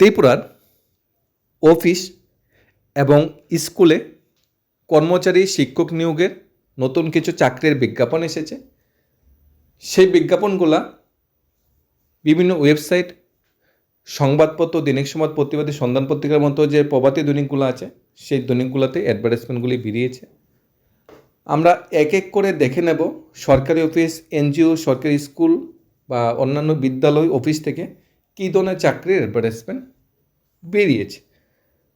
ত্রিপুরার অফিস এবং স্কুলে কর্মচারী শিক্ষক নিয়োগের নতুন কিছু চাকরির বিজ্ঞাপন এসেছে। সেই বিজ্ঞাপনগুলা বিভিন্ন ওয়েবসাইট, সংবাদপত্র, দৈনিক সমাজ, প্রতিবাদী, সন্ধান পত্রিকার মতো যে প্রভাতী দৈনিকগুলো আছে সেই দৈনিকগুলোতে অ্যাডভার্টাইজমেন্টগুলি বেরিয়েছে। আমরা এক এক করে দেখে নেব সরকারি অফিস, এনজিও, সরকারি স্কুল বা অন্যান্য বিদ্যালয় অফিস থেকে কী ধরনের চাকরির অ্যাডভার্টাইজমেন্ট বেরিয়েছে।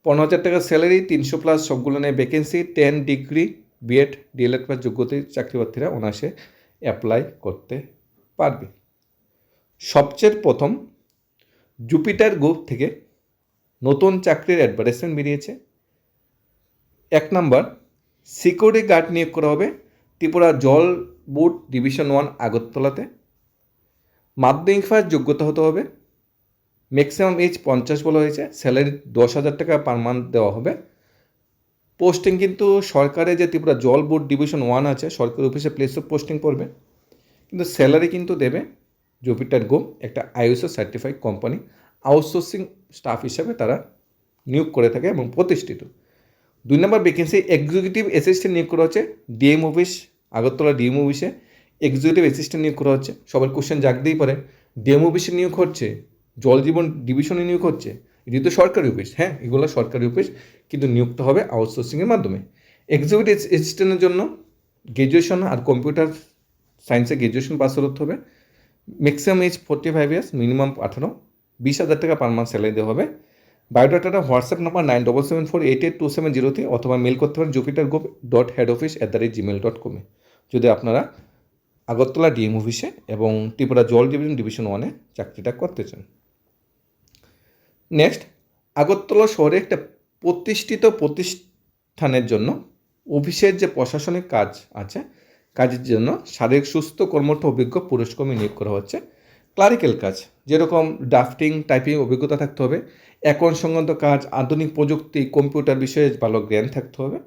15,000 টাকা স্যালারি, 300+ সবগুলো নিয়ে vacancy, 10 degree BEd DElEd plus যোগ্যতার চাকরি প্রার্থীরা অনায়াসে অ্যাপ্লাই করতে পারবে। সবচেয়ে প্রথম জুপিটার গ্রুপ থেকে নতুন চাকরির অ্যাডভার্টাইজমেন্ট বেরিয়েছে। 1 নম্বর, সিকিউরিটি গার্ড নিয়োগ করা হবে ত্রিপুরা জল বোর্ড ডিভিশন 1 আগরতলাতে। মাধ্যমিক পাস যোগ্যতা হতে হবে, ম্যাক্সিমাম এজ 50 বলা হয়েছে, স্যালারি 10,000 টাকা পার মান্থ দেওয়া হবে। পোস্টিং কিন্তু সরকারের যে ত্রিপুরা জল বোর্ড ডিভিশন 1 আছে সরকারি অফিসে প্লেস অফ পোস্টিং পড়বে, কিন্তু স্যালারি কিন্তু দেবে জুপিটার গ্রুপ, একটা ISO certified company, outsourcing staff হিসাবে তারা নিয়োগ করে থাকে এবং প্রতিষ্ঠিত। 2 নম্বর ভ্যাকেন্সি এক্সিকিউটিভ অ্যাসিস্ট্যান্ট নিয়োগ করা হচ্ছে ডিএম অফিস, আগরতলা ডিএম অফিসে এক্সিকিউটিভ অ্যাসিস্ট্যান্ট নিয়োগ করা হচ্ছে। সবার কোশ্চেন জাগতেই পারে, ডিএম অফিসে নিয়োগ হচ্ছে, জল জীবন ডিভিশনে নিয়োগ হচ্ছে, এটি তো সরকারি অফিস। হ্যাঁ, এগুলো সরকারি অফিস, কিন্তু নিয়োগটা হবে আউটসোর্সিংয়ের মাধ্যমে। এক্সিকিউটিভ অ্যাসিস্ট্যান্টের জন্য গ্র্যাজুয়েশন আর কম্পিউটার সায়েন্সে গ্র্যাজুয়েশন পাস করতে হবে। ম্যাক্সিমাম এজ 45 ইয়ার্স, মিনিমাম 18, 20,000 টাকা পার মান্থ স্যালারি দেওয়া হবে। বায়োডাটাটা হোয়াটসঅ্যাপ নাম্বার 9774882703 অথবা মেল করতে পারেন jupitergroup.headoffice@gmail.com যদি আপনারা আগরতলা ডিএম অফিসে এবং ত্রিপুরা জল ডিভিশন 1-এ চাকরিটা করতে চান। নেক্সট, আগরতলা শহরে একটা প্রতিষ্ঠিত প্রতিষ্ঠানের জন্য অফিসের যে প্রশাসনিক কাজ আছে কাজের জন্য শারীরিক সুস্থ কর্মঠ অভিজ্ঞ পুরুষকর্মী নিয়োগ করা হচ্ছে। ক্লারিক্যাল কাজ, যেরকম ড্রাফটিং, টাইপিং অভিজ্ঞতা থাকতে হবে, অ্যাকাউন্ট সংক্রান্ত কাজ, আধুনিক প্রযুক্তি, কম্পিউটার বিষয়ে ভালো জ্ঞান থাকতে হবে।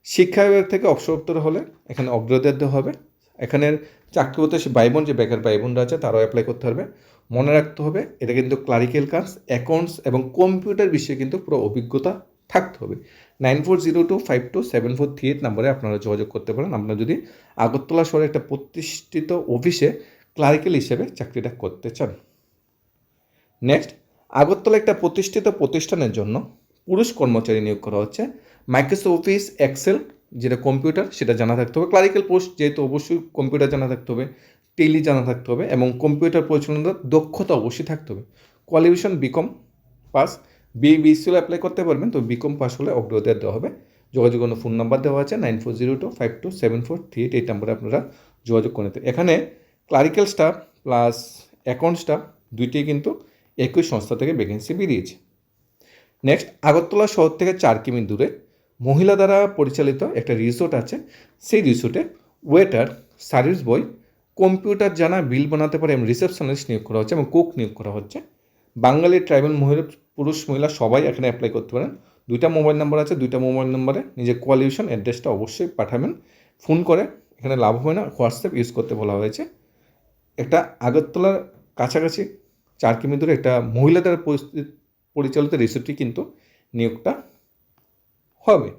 শিক্ষা বিভাগ থেকে অবসরপ্রাপ্ত হলে এখানে অগ্রাধিকার দেওয়া হবে। এখানের চাকরিরত ভাই বোন, যে বেকার ভাই বোনরা আছে তারাও অ্যাপ্লাই করতে হবে। মনে রাখতে হবে এটা কিন্তু ক্লারিক্যাল কাজ, অ্যাকাউন্টস এবং কম্পিউটার বিষয়ে কিন্তু পুরো অভিজ্ঞতা থাকতে হবে। 9402527438 নম্বরে আপনারা যোগাযোগ করতে পারেন আপনারা যদি আগরতলা শহরে একটা প্রতিষ্ঠিত অফিসে ক্লারিক্যাল হিসেবে চাকরিটা করতে চান। নেক্সট, আগরতলা একটা প্রতিষ্ঠিত প্রতিষ্ঠানের জন্য পুরুষ কর্মচারী নিয়োগ করা হচ্ছে। মাইক্রোসফট অফিস এক্সেল যেটা কম্পিউটার সেটা জানা থাকতে হবে। ক্লারিক্যাল পোস্ট যেহেতু অবশ্যই কম্পিউটার জানা থাকতে হবে, টেলি জানা থাকতে হবে এবং কম্পিউটার পরিচালনার দক্ষতা অবশ্যই থাকতে হবে। Qualification BCom pass, BSc apply করতে পারবেন, তো বিকম পাস হলে অগ্রাধিকার দেওয়া হবে। যোগাযোগের ফোন নাম্বার দেওয়া আছে 9402527438, এই নাম্বারে আপনারা যোগাযোগ করে নিতে। এখানে clerical staff plus account staff দুইটাই কিন্তু একই সংস্থা থেকে ভ্যাকেন্সি বেরিয়েছে। নেক্সট, আগরতলা শহর থেকে 4 কিমি দূরে মহিলা দ্বারা পরিচালিত একটা রিসোর্ট আছে, সেই রিসোর্টে ওয়েটার, সার্ভিস বয়, কম্পিউটার জানা, বিল বানাতে পারে এবং রিসেপশনিস্ট নিয়োগ করা হচ্ছে এবং কুক নিয়োগ করা হচ্ছে। বাঙালি, ট্রাইবাল, মহিলা, পুরুষ, মহিলা সবাই এখানে অ্যাপ্লাই করতে পারেন। 2টা মোবাইল নাম্বার আছে, 2টা মোবাইল নাম্বারে নিজের কোয়ালিফিকেশন অ্যাড্রেসটা অবশ্যই পাঠাবেন। ফোন করে এখানে লাভ হবে না, হোয়াটসঅ্যাপ ইউজ করতে বলা হয়েছে। একটা আগরতলার কাছাকাছি 4 কিমি দূরে একটা মহিলা দ্বারা পরিচালিত রিসোর্টটি কিন্তু নিয়োগটা হবে।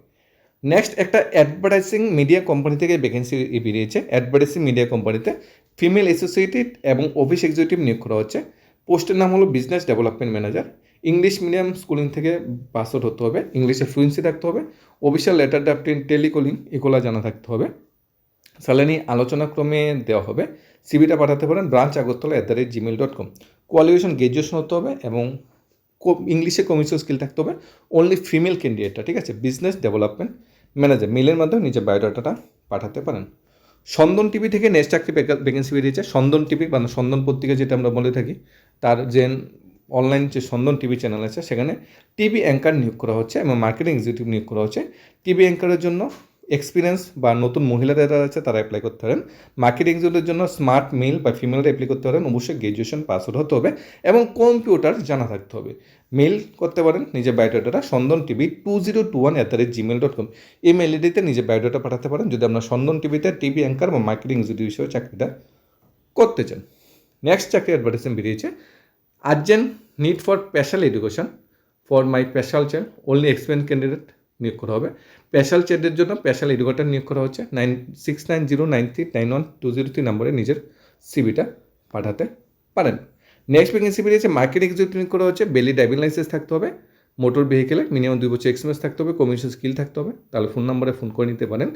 নেক্সট, একটা অ্যাডভার্টাইজিং মিডিয়া কোম্পানি থেকে ভ্যাকেন্সি বেরিয়েছে। অ্যাডভার্টাইজিং মিডিয়া কোম্পানিতে ফিমেল অ্যাসোসিয়েটেড এবং অফিস এক্সিকিউটিভ নিয়োগ করা হচ্ছে। পোস্টের নাম হলো business development manager. English medium schooling থেকে পাস আউট হতে হবে, ইংলিশে ফ্লুয়েন্সি থাকতে হবে, অফিসিয়াল লেটার ড্রাফটিং, টেলিকলিং এগুলো জানা থাকতে হবে। স্যালারি আলোচনাক্রমে দেওয়া হবে। সিভিটা পাঠাতে পারেন branch@gmail.com। কোয়ালিফিকেশন গ্র্যাজুয়েশন হতে হবে এবং ইংলিশে কমিউনিকেশন স্কিল থাকতে হবে। অনলি ফিমেল ক্যান্ডিডেটটা, ঠিক আছে। বিজনেস ডেভেলপমেন্ট ম্যানেজার, মেলের মাধ্যমে নিজের বায়োডাটাটা পাঠাতে পারেন। সন্দন টিভি থেকে নেক্সট চাকরি ভ্যাকেন্সি বেরিয়েছে। সন্দন টিভি মানে সন্দন পত্রিকা যেটা আমরা বলে থাকি, তার যে অনলাইন যে সন্দন টিভি চ্যানেল আছে সেখানে টিভি অ্যাঙ্কার নিয়োগ করা হচ্ছে এবং মার্কেটিং এক্সিকিউটিভ নিয়োগ করা হচ্ছে। টিভি অ্যাঙ্কারের জন্য এক্সপিরিয়েন্স বা নতুন মহিলারা যারা আছে তারা অ্যাপ্লাই করতে পারেন। মার্কেটিং এক্সিকিউটিভের জন্য স্মার্ট মেল বা ফিমেলরা অ্যাপ্লাই করতে পারেন। অবশ্যই গ্র্যাজুয়েশন পাস আউট হতে হবে এবং কম্পিউটার জানা থাকতে হবে। মেল করতে পারেন নিজের বায়োডাটাটা সন্দন টিভি 2021@gmail.com, এই মেল আইডিতে নিজের বায়োডাটা পাঠাতে পারেন যদি আপনার সন্দন টিভিতে টিভি অ্যাঙ্কার বা মার্কেটিং এক্সিকিউটিভ হিসেবে চাকরিটা করতে চান। নেক্সট চাকরি অ্যাডভার্টাইজমেন্ট বেরিয়েছে। Urgent need for special education for my special chair only experience candidate নিয়োগ করা হবে। স্পেশাল চেয়ারের জন্য স্পেশাল এডুকেটর নিয়োগ করা হচ্ছে। 96909391 নম্বরে নিজের সিভিটা পাঠাতে পারেন। নেক্সট ভ্যাকেন্সি বেরিয়েছে মার্কেট এক্সিকিউটিভ নিয়োগ করা হচ্ছে। ভ্যালিড ড্রাইভিং লাইসেন্স থাকতে হবে, মোটর ভেহিকেলে মিনিমাম 2 বছর এক্সপিরিয়েন্স থাকতে হবে, কমিউনিকেশন স্কিল থাকতে হবে। তাহলে ফোন নম্বরে ফোন করে নিতে পারেন।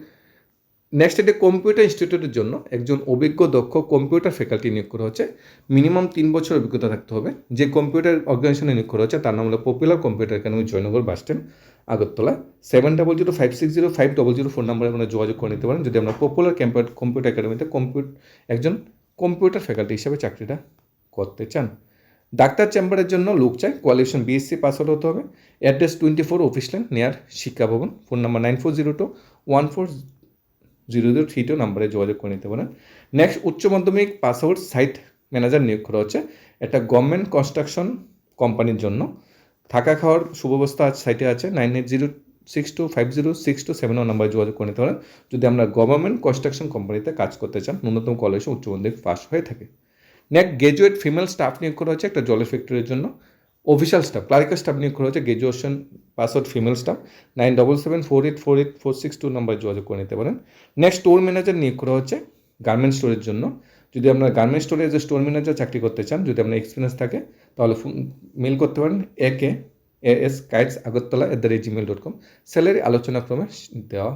নেক্সট এটা কম্পিউটার ইনস্টিটিউটের জন্য একজন অভিজ্ঞ দক্ষ কম্পিউটার ফ্যাকাল্টি নিয়োগ করা হচ্ছে। মিনিমাম 3 বছর অভিজ্ঞতা থাকতে হবে। যে কম্পিউটার অর্গানাইজেশনে নিয়োগ করা হচ্ছে তার নাম হলো popular computer academy, Joynagar bus stand, Agartala. 7005605000 phone নাম্বারে আপনারা যোগাযোগ করে নিতে পারেন যদি আমরা পপুলার কম্পিউটার একাডেমিতে একজন কম্পিউটার ফ্যাকাল্টি হিসেবে চাকরিটা করতে চান। ডাক্তার চেম্বারের জন্য লোক চাই, কোয়ালিফিকেশন বিএসসি পাস আউট হতে হবে। অ্যাড্রেস 24 অফিস লাইন নিয়ার শিক্ষা ভবন। ফোন নাম্বার 9402140032 নাম্বারে যোগাযোগ করে নিতে পারেন। নেক্সট উচ্চ মাধ্যমিক পাস আউট সাইট ম্যানেজার নিয়োগ করা হচ্ছে একটা গভর্নমেন্ট কনস্ট্রাকশন কোম্পানির জন্য। থাকা খাওয়ার সুব্যবস্থা সাইটে আছে। 9806250627 নাম্বারে যোগাযোগ করে নিতে পারেন যদি আমরা গভর্নমেন্ট কনস্ট্রাকশন কোম্পানিতে কাজ করতে চান, ন্যূনতম কলেজে উচ্চ মাধ্যমিক পাস হয়ে থাকে। নেক্সট গ্রাজুয়েট ফিমেল স্টাফ নিয়োগ করা হচ্ছে একটা জলের ফ্যাক্টরির জন্য। অফিসিয়াল স্টাফ ক্লারিক্যাল স্টাফ নিয়োগ করা হচ্ছে graduation pass out female staff. 9774848462 নাম্বারে যোগাযোগ করে নিতে পারেন। নেক্সট স্টোর ম্যানেজার নিয়োগ করা হচ্ছে গার্মেন্টস স্টোরের জন্য। যদি আপনার গার্মেন্টস স্টোরে যে স্টোর ম্যানেজার চাকরি করতে চান, যদি আপনার এক্সপিরিয়েন্স থাকে তাহলে মেল করতে পারেন AKAS-Agartala@gmail.com। স্যালারি আলোচনা ক্রমে দেওয়া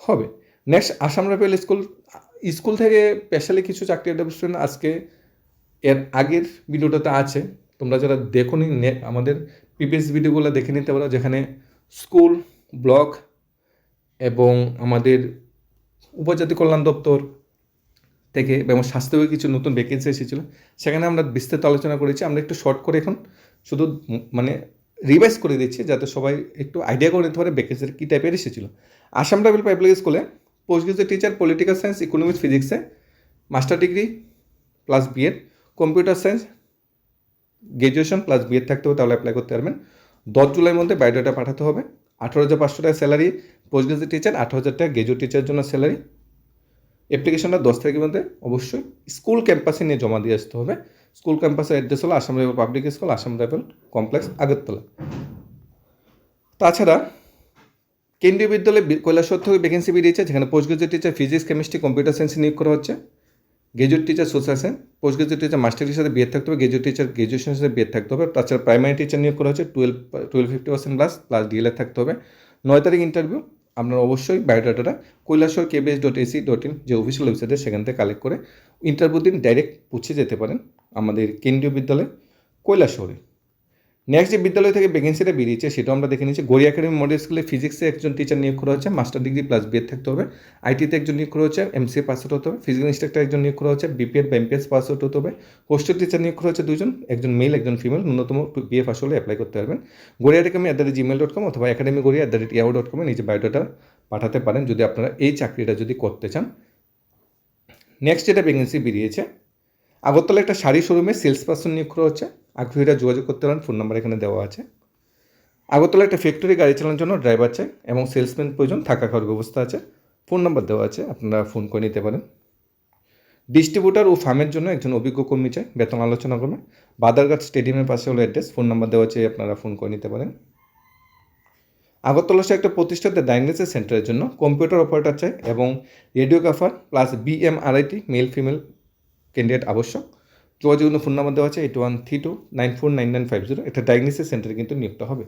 হবে। নেক্সট আসাম রাইফেল স্কুল থেকে স্পেশালি কিছু চাকরি অ্যাডভার্টাইজমেন্ট আজকে এর আগের ভিডিওটাতে আছে। তোমরা যারা দেখোনি আমাদের প্রিভিয়াস ভিডিওগুলো দেখে নিতে পারো, যেখানে স্কুল, ব্লক এবং আমাদের উপজাতি কল্যাণ দপ্তর থেকে এবং স্বাস্থ্যের কিছু নতুন ভ্যাকেন্সি এসেছিল, সেখানে আমরা বিস্তারিত আলোচনা করেছি। আমরা একটু শর্ট করে এখন শুধু রিভাইজ করে দিচ্ছি যাতে সবাই একটু আইডিয়া করে নিতে পারে ভ্যাকেন্সির কী টাইপের এসেছিলো। আসাম রাইফেল পাবলিক স্কুলে post graduate teacher political science, economics, ফিজিক্সে master degree plus B Ed, computer science graduation plus B Ed থাকতে হবে, তাহলে অ্যাপ্লাই করতে পারবেন। 10 জুলাইয়ের মধ্যে বায়োডাটা পাঠাতে হবে। 18,500 টাকা স্যালারি পোস্ট গ্রাজুয়েট টিচার, 18,000 টাকা গ্রাজুয়েট টিচারের জন্য স্যালারি। অ্যাপ্লিকেশনটা 10 তারিখের মধ্যে অবশ্যই স্কুল ক্যাম্পাসে নিয়ে জমা দিয়ে আসতে হবে। স্কুল ক্যাম্পাসের অ্যাড্রেস হলো Assam rifle public school, Assam rifle complex, Agartala. তাছাড়া কেন্দ্রীয় বিদ্যালয়ে কৈলাসহর থেকে ভ্যাকেন্সি বেরিয়েছে, যেখানে post graduate teacher physics, chemistry, computer সায়েন্সে নিয়োগ করা হচ্ছে। Graduate teacher social science, post graduate teacher master ডিগ্রির সাথে বিএড থাকতে হবে, গ্রাজুয়েট টিচার গ্রাজুয়েশনের সাথে বিএড থাকতে হবে। তাছাড়া প্রাইমারি টিচার নিয়োগ করা হচ্ছে 1250% প্লাস ডিএলএড থাকতে হবে। 9 তারিখ ইন্টারভিউ। আপনারা অবশ্যই বায়োডাটাটা কৈলাসহর kbs.ac.in যে অফিসিয়াল ওয়েবসাইটে সেখান থেকে কালেক্ট করে ইন্টারভিউ দিন ডাইরেক্ট পৌঁছে যেতে পারেন আমাদের কেন্দ্রীয় বিদ্যালয় কৈলাসহরে। নেক্সট যে বিদ্যালয় থেকে ভ্যাকেন্সিটা বেরিয়েছে সেটাও আমরা দেখে নিচ্ছি। গড়িয়া একাডেমি মডেল স্কুলে ফিজিক্সে একজন টিচার নিয়োগ করা হচ্ছে, মাস্টার ডিগ্রি প্লাস বিএড থাকতে হবে। আইটিতে একজন নিয়োগ করা হচ্ছে, এমসিএ পাস আউট হতে হবে। ফিজিক্যাল ইনস্ট্রাক্টর একজন নিয়োগ করা হচ্ছে, বিপিএড বা এমপিএস পাস আউট হতে হবে। হোস্টেল টিচার নিয়োগ করা হচ্ছে 2 জন, একজন মেল একজন ফিমেল, ন্যূনতম বিএ পাস হলে অ্যাপ্লাই করতে পারবেন। গড়িয়া একাডেমি @gmail.com অথবা academygoriya@yahoo.com নিজে বায়োডাটা পাঠাতে পারেন যদি আপনারা এই চাকরিটা যদি করতে চান। নেক্সট যেটা ভ্যাকেন্সি বেরিয়েছে, আগরতলা একটা শাড়ি শোরুমে সেলস পার্সন নিয়োগ করা হচ্ছে। আগ্রহীরা যোগাযোগ করতে পারেন, ফোন নাম্বার এখানে দেওয়া আছে। আগরতলা একটা ফ্যাক্টরি গাড়ি চালানোর জন্য ড্রাইভার চাই এবং সেলসম্যান প্রয়োজন, থাকা খাওয়ার ব্যবস্থা আছে। ফোন নাম্বার দেওয়া আছে, আপনারা ফোন করে নিতে পারেন। ডিস্ট্রিবিউটার ও ফার্মের জন্য একজন অভিজ্ঞ কর্মী চাই, বেতন আলোচনা করবে। বাদারঘাট স্টেডিয়ামের পাশে হলো অ্যাড্রেস, ফোন নাম্বার দেওয়া আছে, আপনারা ফোন করে নিতে পারেন। আগরতলা একটা প্রতিষ্ঠাতে ডায়াগনোসিস সেন্টারের জন্য কম্পিউটার অপারেটর চাই এবং radiographer plus BMRIT male female candidate আবশ্যক। যোগাযোগের ফোন নাম্বার দেওয়া আছে 8132949950। একটা ডায়াগনোসিস সেন্টারে কিন্তু নিয়োগটা হবে।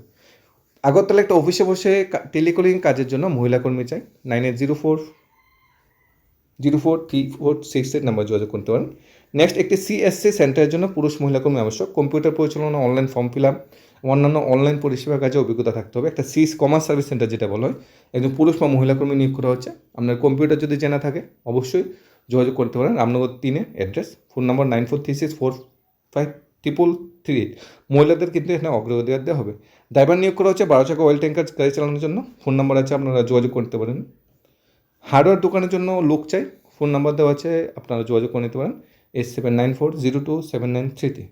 আগরতলা একটা অফিসে বসে টেলিকলিং কাজের জন্য মহিলা কর্মী চাই। 9804043468 নাম্বার যোগাযোগ করতে পারেন। নেক্সট একটি CSC সেন্টারের জন্য পুরুষ মহিলা কর্মী আবশ্যক। কম্পিউটার পরিচালনা, অনলাইন ফর্ম ফিল আপ, অন্যান্য অনলাইন পরিষেবার কাজে অভিজ্ঞতা থাকতে হবে। একটা কমার্স সার্ভিস সেন্টার যেটা বলা হয়, একজন পুরুষ বা মহিলা কর্মী নিয়োগ করা হচ্ছে। আপনার কম্পিউটার যদি জানা থাকে অবশ্যই যোগাযোগ করতে পারেন। Ramnagar 3 address, phone number 9436453338। মহিলাদের কিন্তু এখানে অগ্রাধিকার দেওয়া হবে। ড্রাইভার নিয়োগ করা হচ্ছে 12 চাকা অয়েল ট্যাঙ্কার গাড়ি চালানোর জন্য। ফোন নাম্বার আছে, আপনারা যোগাযোগ করতে পারেন। হার্ডওয়্যার দোকানের জন্য লোক চাই, ফোন নাম্বার দেওয়া আছে, আপনারা যোগাযোগ করে নিতে পারেন 8794027933।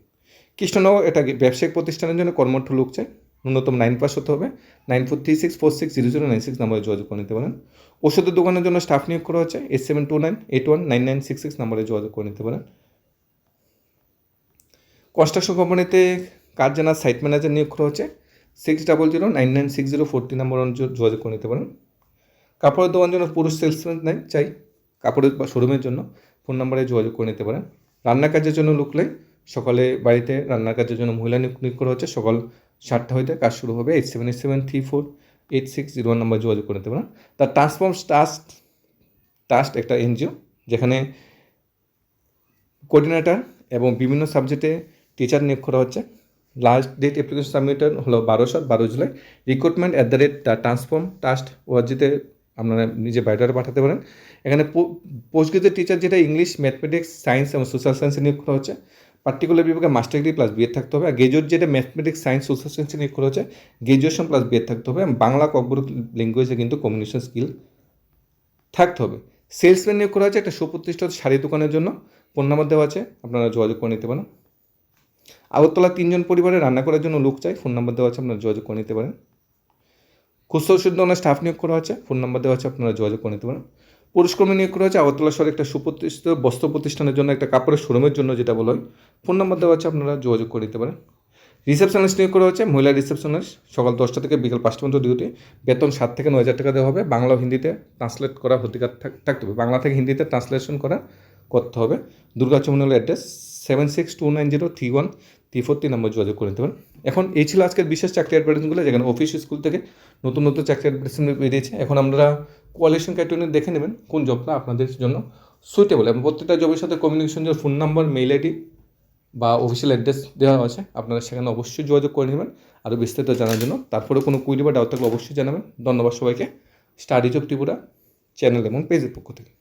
কৃষ্ণনগর এটা ব্যবসায়িক প্রতিষ্ঠানের জন্য কর্মঠ লোক চাই, ন্যূনতম 9 পাস হতে হবে। 9436460096 নাম্বারে যোগাযোগ করে নিতে পারেন। ওষুধের দোকানের জন্য স্টাফ নিয়োগ করা হচ্ছে, 8729819966 নাম্বারে যোগাযোগ করে নিতে পারেন। কনস্ট্রাকশন কোম্পানিতে কাজ জানার সাইট ম্যানেজার নিয়োগ করা হচ্ছে 6000996043 নম্বর যোগাযোগ করে নিতে পারেন। কাপড়ের দোকান জন্য পুরুষ সেলসম্যান চাই, কাপড়ের বা শোরুমের জন্য ফোন নম্বরে যোগাযোগ করে নিতে পারেন। রান্নার কাজের জন্য লুকলাই সকালে বাড়িতে রান্নার কাজের জন্য মহিলা নিয়োগ করা হচ্ছে সকাল 7টা হইতে কাজ শুরু হবে। 8787348601 নম্বর যোগাযোগ করে নিতে পারেন। তার ট্রান্সফর্ম ট্রাস্ট একটা এনজিও যেখানে কোঅর্ডিনেটর এবং বিভিন্ন সাবজেক্টে টিচার নিয়োগ করা হচ্ছে। লাস্ট ডেট অ্যাপ্লিকেশন সাবমিটের হলো 12 জুলাই। রিক্রুটমেন্ট @ট্রান্সফর্ম ট্রাস্ট ওআরজিতে আপনারা নিজে বায়োডাটা পাঠাতে পারেন। এখানে পোস্ট গ্রাজুয়েট টিচার যেটা ইংলিশ, ম্যাথমেটিক্স, সায়েন্স এবং সোশ্যাল সায়েন্সে নিয়োগ করা হচ্ছে। পার্টিকুলার বিভাগে মাস্টার ডিগ্রি প্লাস বিএড থাকতে হবে। আর গ্রাজুয়েট যেটা ম্যাথমেটিক্স, সায়েন্স, সোশ্যাল সায়েন্সে নিয়োগ করা হচ্ছে গ্রাজুয়েশন প্লাস বিএড থাকতে হবে। বাংলা ককবরক ল্যাঙ্গুয়েজে কিন্তু কমিউনিকেশন স্কিল থাকতে হবে। সেলসম্যান নিয়োগ করা হচ্ছে একটা সুপ্রতিষ্ঠিত শাড়ি দোকানের জন্য। ফোন নাম্বার দেওয়া আছে, আপনারা যোগাযোগ করে নিতে পারেন। আগরতলা 3 জন পরিবারে রান্না করার জন্য লোক চাই, ফোন নাম্বার দেওয়া আছে, আপনারা যোগাযোগ করে নিতে পারেন। খুচরো ওষুধ দোকানের স্টাফ নিয়োগ করা হচ্ছে, ফোন নাম্বার দেওয়া আছে, আপনারা যোগাযোগ করে নিতে পারেন। পুরুষকর্মী নিয়োগ করা হচ্ছে আগরতলা শহরে একটা সুপ্রতিষ্ঠিত বস্ত্র প্রতিষ্ঠানের জন্য, একটা কাপড়ের শোরুমের জন্য যেটা বলা হয়, ফোন নাম্বার দেওয়া আছে, আপনারা যোগাযোগ করে নিতে পারেন। রিসেপশনিস্ট নিয়োগ করা হচ্ছে, মহিলা রিসেপশনিস্ট সকাল 10টা থেকে বিকাল 5টা পর্যন্ত ডিউটি। বেতন 7 থেকে 9,000 টাকা দেওয়া হবে। বাংলা ও হিন্দিতে ট্রান্সলেট করা অধিকার থাকতে হবে, বাংলা থেকে হিন্দিতে ট্রান্সলেশন করতে হবে। দুর্গা চৌমুহনী অ্যাড্রেস 7629031343 নম্বর যোগাযোগ করে নিতে পারেন। এখন এই ছিল আজকের বিশেষ চাকরি অ্যাডভার্টাইজমেন্টগুলো, যেখানে অফিস স্কুল থেকে নতুন নতুন চাকরি অ্যাডভার্টাইজমেন্ট বেরিয়েছে। এখন আমরা কোয়ালিফিকেশন ক্রাইটেরিয়া দেখে নেবেন কোন জবটা আপনাদের জন্য সুইটেবল, এবং প্রত্যেকটা জবের সাথে কমিউনিকেশন যে ফোন নাম্বার, মেইল আইডি বা অফিসিয়াল অ্যাড্রেস দেওয়া আছে, আপনারা সেখানে অবশ্যই যোগাযোগ করে নেবেন আরও বিস্তারিত জানার জন্য। তারপরে কোনো কুইরি বা ডাউট থাকলে অবশ্যই জানাবেন। ধন্যবাদ সবাইকে স্টাডি জব ত্রিপুরা চ্যানেল এবং পেজের পক্ষ থেকে।